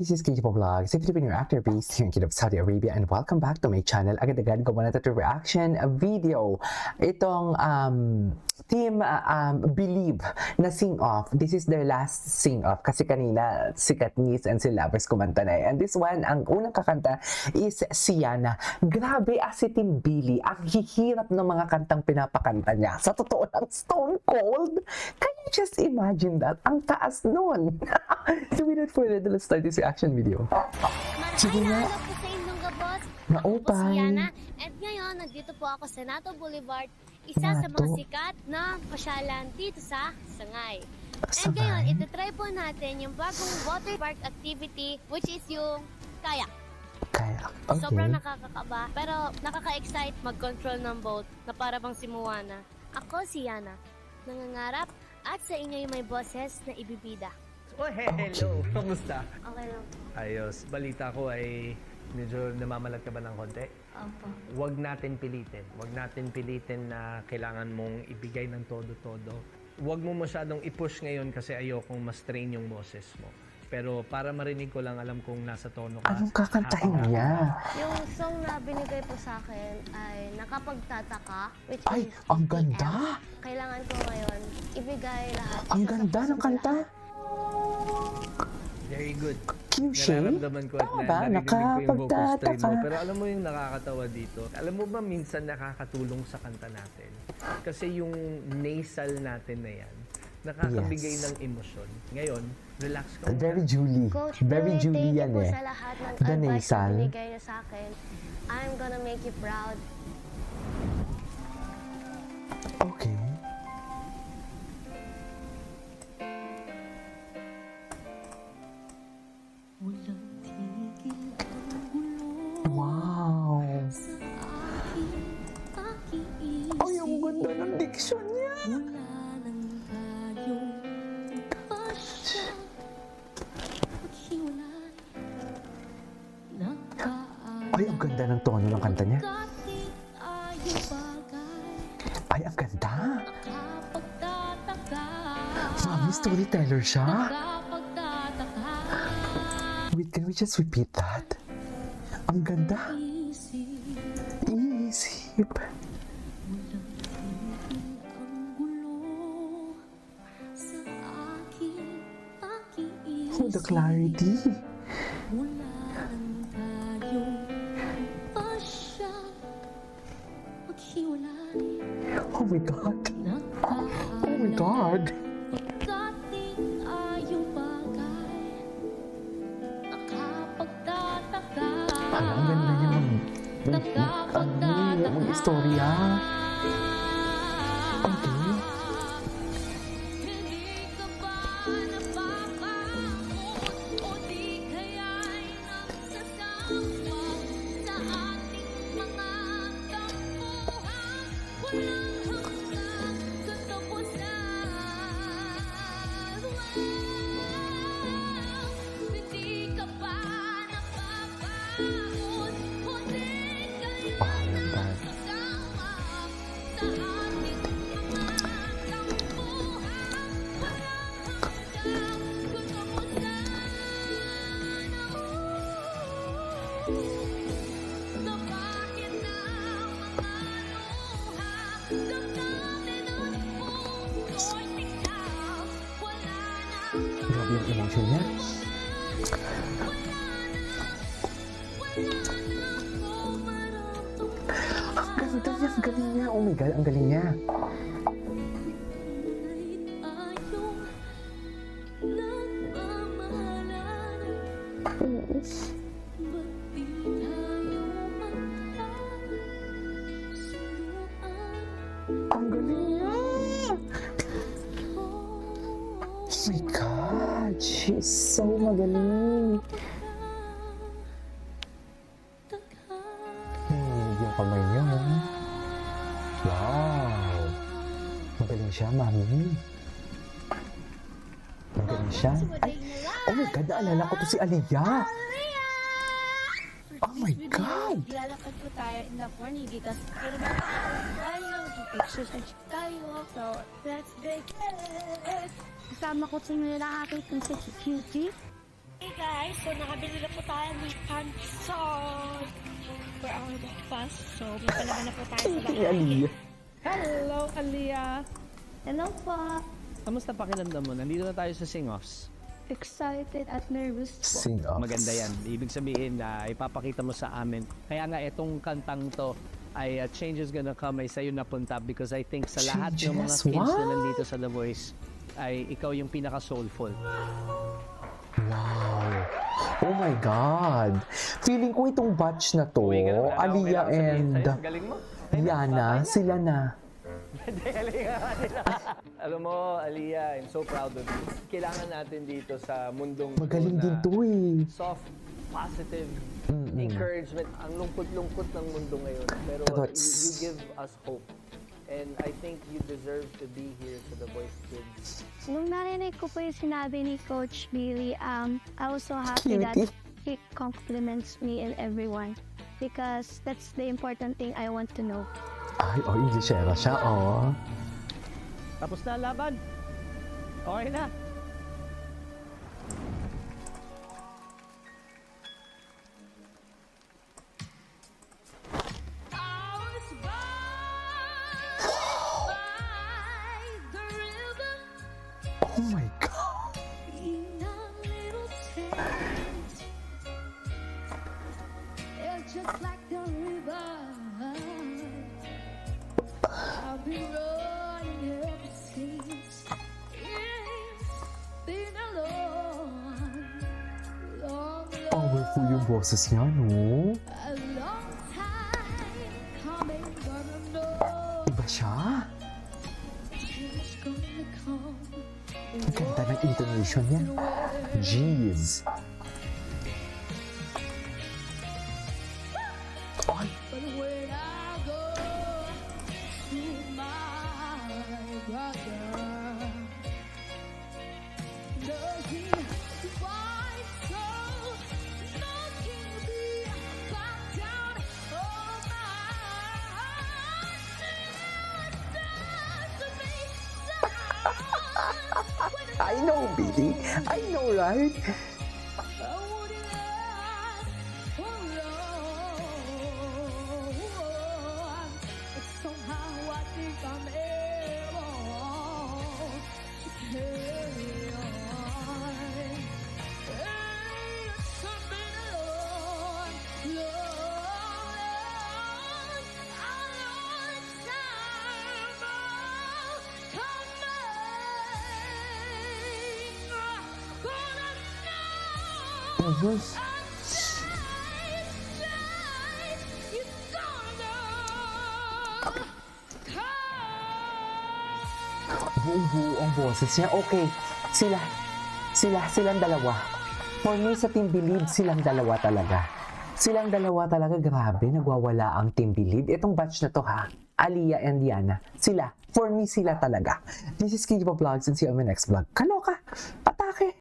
this is KJ Vlog, a Filipino actor based here in Kingdom of Saudi Arabia, and welcome back to my channel. Agad-agad gawa na ito reaction video. Itong team Believe na sing-off. This is their last sing-off kasi kanina si Katniss and si Lovers kumanta na. And this one, ang unang kakanta is si Yana. Grabe si Team Billy. Ang hihirap ng mga kantang pinapakanta niya. Sa totoo lang, Stone Cold. Can you just imagine that? Ang taas nun. So without further ado, let's start this reaction video. Sige nga. Ako si Yana, and ngayon nandito po ako sa Nato Boulevard, isa sa mga sikat na pasyalan dito sa Sangay. And ngayon, itatry po natin yung bagong water park activity, which is yung kayak. Kayak, okay. Sobrang nakakakaba, pero nakaka-excite mag-control ng boat na para bang si Moana. Ako si Yana, nangangarap at sa inyo yung may boses na ibibida. Oh, hello! Kamusta? Okay lang. Ayos. Balita ko ay medyo namamalat ka ba ng konti? Opo. Huwag natin pilitin. Huwag natin pilitin na kailangan mong ibigay ng todo-todo. Huwag mo masyadong i-push ngayon kasi ayokong ma-strain yung boses mo. Pero para marinig ko lang, alam kong nasa tono ka. Anong kakantahin niya? Yung song na binigay po sa akin ay Nakapagtataka, which Ay, is ang BTS. ganda! Kailangan ko ngayon ibigay lahat. Ang isa sa ganda puso ng ko kanta. lahat. Very good. Cute. Nararamdaman ko at Tama ba? narinig ko yung vocal strain Nakapagtataka. mo. Pero alam mo yung nakakatawa dito. Alam mo ba minsan nakakatulong sa kanta natin? Kasi yung nasal natin na yan, nakakabigay Yes. ng emosyon. Ngayon, relax ka muna. Very Julie. Coach Very Billy, Julie thank yan you po eh. sa lahat ng The advice na nasal. binigay niyo sa akin. I'm gonna make you proud. Okay. Wow! Ay, ang ganda ng diction niya! Ay, ang ganda ng tono ng kanta niya. Ay, ang ganda! Mami, storyteller siya? Wait, can we just repeat that? Ang ganda! Iisip! Oh, the clarity! Oh my God! Oh my God! Ay, ang ganda niya mag-istorya. Okay. Grabe yung emotion niya. Ang ganda niya, ang galing niya. Oh my God, ang galing niya. Ang galing niya. Oh my God, she's so magaling. Yung kamay niya. Wow. Magaling siya, mami. Magaling siya. Ay, oh my God, naalala ko to si Aliyah. Oh my God! Lalakad po tayo in the morning because tayo, pictures tayo. So, let's begin. Kasama ko sa nila aking si Cutie. Hey guys, so nakabili na po tayo ng pansod for our breakfast. So, magpalaban na po tayo sa Kay bahay. Aliyah. Hello, Aliyah! Hello po. Kamusta pakiramdam mo? Nandito na tayo sa Sing-Offs. Excited at nervous po. Sing off. Maganda yan. Ibig sabihin na ipapakita mo sa amin. Kaya nga itong kantang to ay Change is Gonna Come ay sa'yo napunta because I think sa lahat ng mga Changes? kids na What? nandito sa The Voice ay ikaw yung pinaka-soulful. Wow. Oh my God. Feeling ko itong batch na to, Aliyah and Galing mo. Yana, sila na. Alam mo, Aliyah, I'm so proud of you. Kailangan natin dito sa mundong Magaling na din to eh. soft, positive encouragement. Ang lungkot-lungkot ng mundo ngayon. Pero Pero you give us hope. And I think you deserve to be here sa The Voice Kids. Nung narinig ko po yung sinabi ni Coach Billy, I was so happy that Cutie. he compliments me and everyone. Because that's the important thing I want to know. Ay, oh, Englishera siya, oh. Tapos na ang laban. Okay na. Oh my God. Just like the river, I've been running ever since. It's been a long Powerful yung boses niya, no? a long time coming, but I know Iba siya. it's gonna come. Ang ganda ng intonation niya. Jeez. Ay, But when I go to my brother, does he find so knocking me back down? Oh my, to me, I know, Billy. I know, right? I wouldn't last for long. But somehow I think I'm able to carry on. It's been a long, Mhm. Buong-buo ang boses niya. Okay, silang dalawa. For me, sa Team Believe, silang dalawa talaga. Silang dalawa talaga, grabe, nagwawala ang Team Believe. Itong batch na to ha, Aliyah and Yana, sila, for me, sila talaga. This is Kijiba Vlogs and see you on my next vlog. Kaloka! Atake!